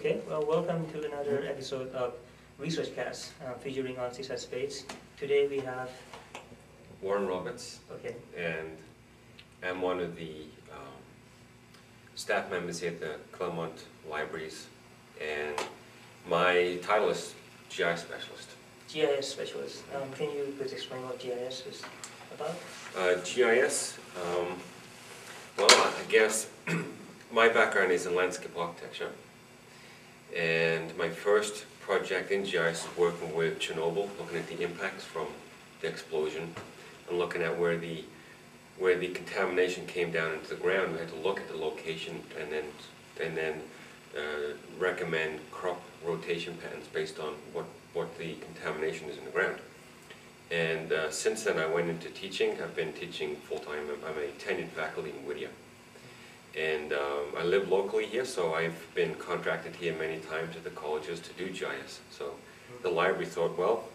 Okay, well, welcome to another episode of ResearchCast featuring on CSAT Space. Today we have Warren Roberts, okay, and I'm one of the staff members here at the Claremont Libraries, and my title is GIS Specialist. GIS Specialist. Can you please explain what GIS is about? GIS, well, I guess my background is in landscape architecture, and my first project in GIS is working with Chernobyl, looking at the impacts from the explosion and looking at where the contamination came down into the ground. We had to look at the location and then recommend crop rotation patterns based on what the contamination is in the ground. And since then I went into teaching. I've been teaching full-time. I'm a tenured faculty in Whittier. And I live locally here, so I've been contracted here many times at the colleges to do GIS. So the library thought, well,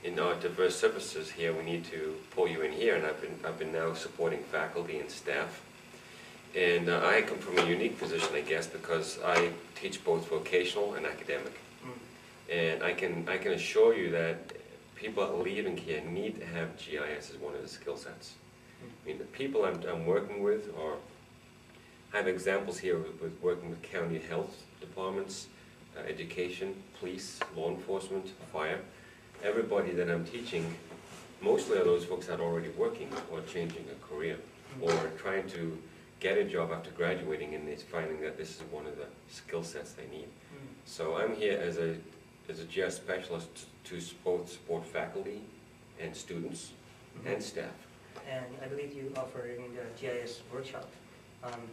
in our diverse services here, we need to pull you in here, and I've been now supporting faculty and staff. And I come from a unique position, I guess, because I teach both vocational and academic. And I can assure you that people leaving here need to have GIS as one of the skill sets. I mean, the people I'm working with are, I have examples here with working with county health departments, education, police, law enforcement, fire. Everybody that I'm teaching, mostly are those folks that are already working or changing a career or trying to get a job after graduating, and they're finding that this is one of the skill sets they need. So I'm here as a GIS specialist to both support faculty and students and staff. And I believe you offer in the GIS workshop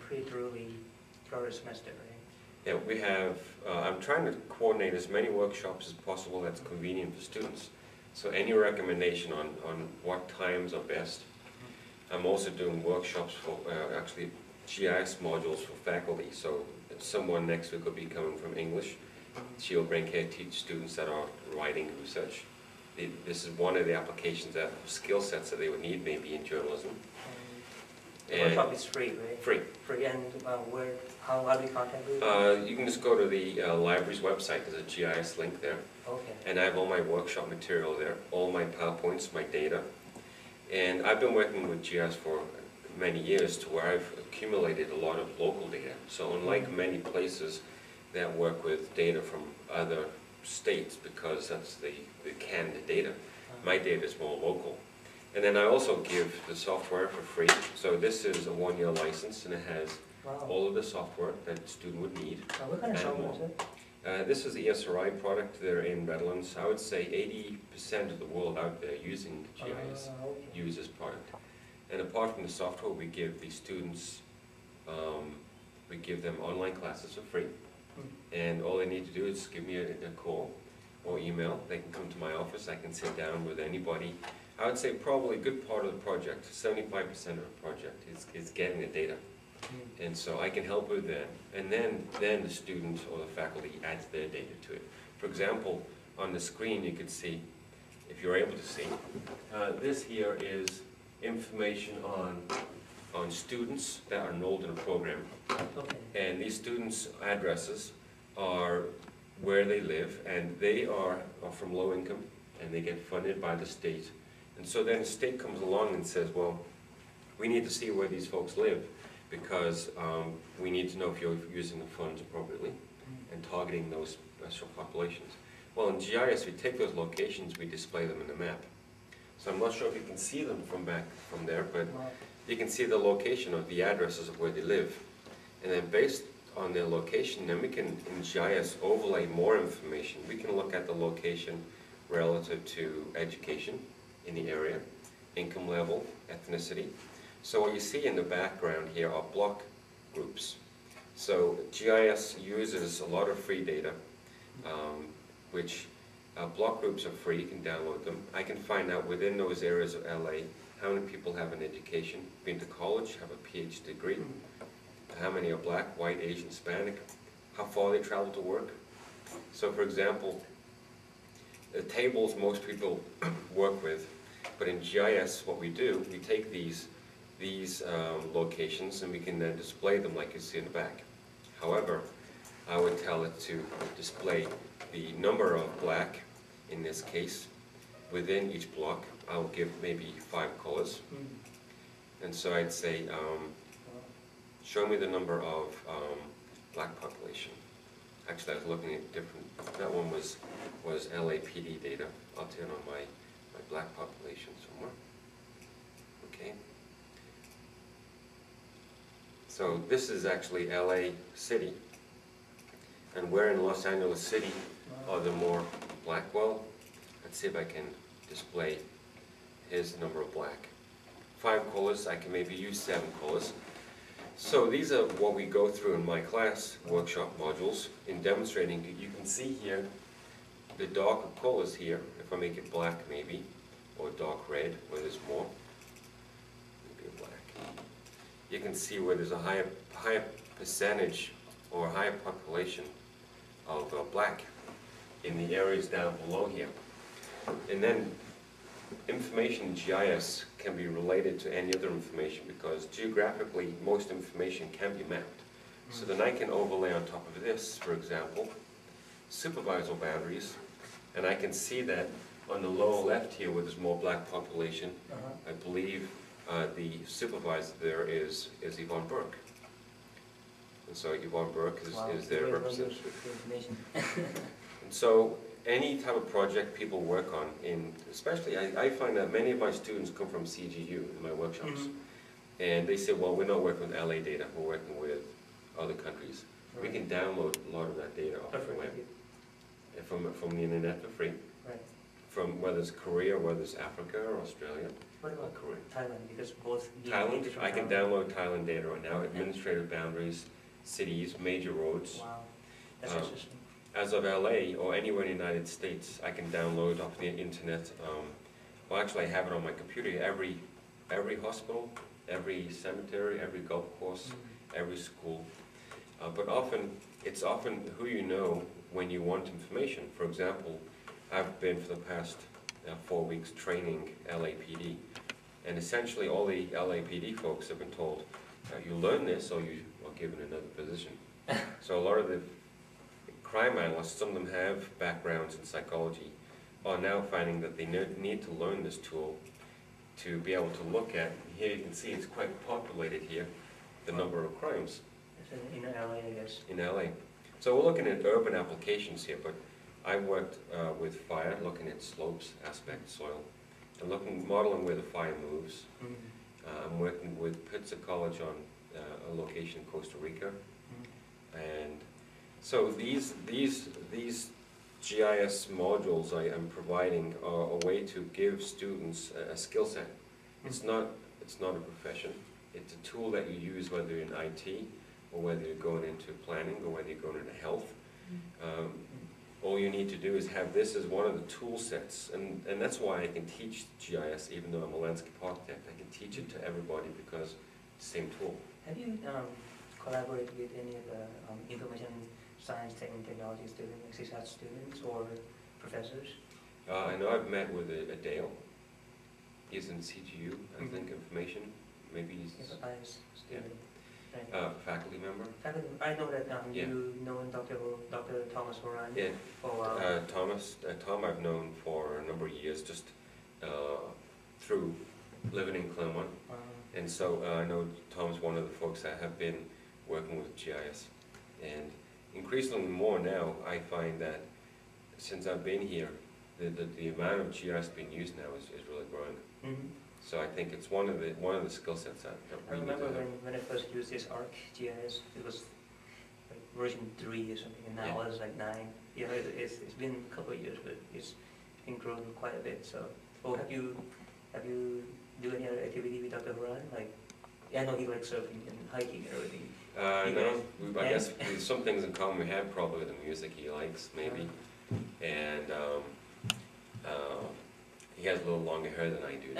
pretty thoroughly throughout the semester, right? Yeah, we have, I'm trying to coordinate as many workshops as possible that's convenient for students. So any recommendation on what times are best. I'm also doing workshops for, actually, GIS modules for faculty. So someone next week will be coming from English. She'll bring here to teach students that are writing research. This is one of the applications that skill sets that they would need, maybe in journalism. The workshop is free, right? Free. Free, and how do we contact you? You can just go to the library's website. There's a GIS link there. Okay. And I have all my workshop material there, all my PowerPoints, my data. And I've been working with GIS for many years to where I've accumulated a lot of local data. So unlike many places that work with data from other states, because that's the canned data, my data is more local. And then I also give the software for free. So this is a one-year license, and it has all of the software that a student would need. What kind of software is it? This is the ESRI product. They're in Redlands. I would say 80% of the world out there using GIS use this product. And apart from the software, we give the students, we give them online classes for free. And all they need to do is give me a call or email. They can come to my office. I can sit down with anybody. I would say probably a good part of the project, 75% of the project, is getting the data. And so I can help with that. And then the student or the faculty adds their data to it. For example, on the screen you could see, if you're able to see, this here is information on students that are enrolled in a program. Okay. And these students' addresses are where they live, and they are from low income, and they get funded by the state. And so then the state comes along and says, well, we need to see where these folks live, because we need to know if you're using the funds appropriately and targeting those special populations. Well, in GIS, we take those locations, we display them in the map. So I'm not sure if you can see them from there, but you can see the location of the addresses of where they live. And then based on their location, then we can, in GIS, overlay more information. We can look at the location relative to education in the area, income level, ethnicity. So what you see in the background here are block groups. So GIS uses a lot of free data, which block groups are free. You can download them. I can find out within those areas of LA how many people have an education, been to college, have a PhD degree, how many are black, white, Asian, Hispanic, how far they travel to work. So for example, the tables most people work with, but in GIS what we do, we take these locations and we can then display them like you see in the back. However, I would tell it to display the number of black, in this case, within each block. I'll give maybe 5 colors. And so I'd say, show me the number of black population. Actually, I was looking at different, that one was LAPD data. I'll turn on my black population somewhere. Okay. So this is actually LA City. And where in Los Angeles City are there more black? Well, let's see if I can display his number of black. 5 colors, I can maybe use 7 colors. So these are what we go through in my class workshop modules in demonstrating. You can see here the darker colors here, if I make it black maybe, or dark red where there's more, maybe a black. You can see where there's a higher percentage or higher population of black in the areas down below here. And then information in GIS can be related to any other information because geographically most information can be mapped. So then I can overlay on top of this, for example, supervisor boundaries, and I can see that on the lower left here where there's more black population, I believe the supervisor there is Yvonne Burke. And so Yvonne Burke is their representative. And so any type of project people work on, especially I find that many of my students come from CGU in my workshops. And they say, well, we're not working with LA data, we're working with other countries. Right. We can download a lot of that data off the web. From the internet for free. Right. From whether it's Korea, whether it's Africa or Australia. What about Korea? Thailand, because both... Thailand, I can download Thailand data right now, administrative boundaries, cities, major roads. Wow, that's interesting. As of LA or anywhere in the United States, I can download off the internet. Well, actually, I have it on my computer. Every hospital, every cemetery, every golf course, every school. But it's often who you know when you want information. For example, I've been for the past 4 weeks training LAPD, and essentially all the LAPD folks have been told, you learn this or you are given another position. So a lot of the crime analysts, some of them have backgrounds in psychology, are now finding that they need to learn this tool to be able to look at. Here you can see it's quite populated here, the number of crimes. In LA, I guess. In LA. So we're looking at urban applications here, but I worked with fire, looking at slopes, aspect, soil, and modeling where the fire moves. I'm working with Pitzer College on a location in Costa Rica. And so these GIS modules I am providing are a way to give students a skill set. It's not a profession. It's a tool that you use whether you're in IT or whether you're going into planning or whether you're going into health. All you need to do is have this as one of the tool sets, and that's why I can teach GIS even though I'm a landscape architect. I can teach it to everybody because it's the same tool. Have you collaborated with any of the information science and technology students, like CSAT students or professors? I know I've met with Dale. He's in CGU, I think, information. Maybe he's a student. Faculty member. Faculty. I know that Yeah. you know Dr. Thomas Horan. Yeah. For a while. Tom I've known for a number of years, just through living in Claremont. And so I know Tom's one of the folks that have been working with GIS. And increasingly more now, I find that since I've been here, the amount of GIS being used now is really growing. So I think it's one of the skill sets that I remember when I first used this ArcGIS, it was like version 3 or something, and now it's like 9. You know, it's been a couple of years, but it's been growing quite a bit. So, have you do any other activity with Dr. Horan? Like, I know he likes surfing and hiking and everything. No, I guess some things in common we have, probably the music he likes, maybe, and he has a little longer hair than I do.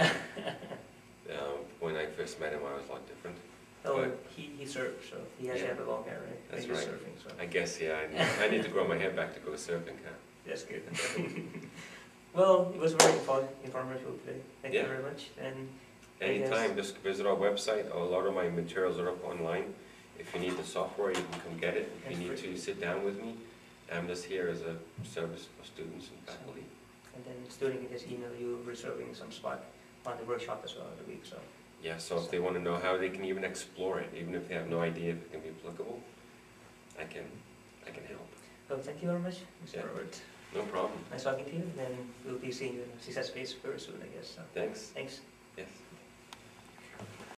When I first met him, I was a lot different. Oh, he surfs, so he has to have a long hair, right? That's when right. he's surfing, so. I guess, yeah. I need to grow my hair back to go surfing, huh? That's good. Well, it was very informative today. Thank you very much. And anytime, just visit our website. A lot of my materials are up online. If you need the software, you can come get it. If you need to sit down with me, I'm just here as a service for students and faculty. And then the student can just email you reserving some spot on the workshop as well of the week, so. Yeah, so if they want to know how they can even explore it, even if they have no idea if it can be applicable, I can help. Well, thank you very much, Mr. Yeah. Robert. No problem. Nice talking to you, and then we'll be seeing you in Success Space very soon, I guess, so. Thanks. Thanks. Yes.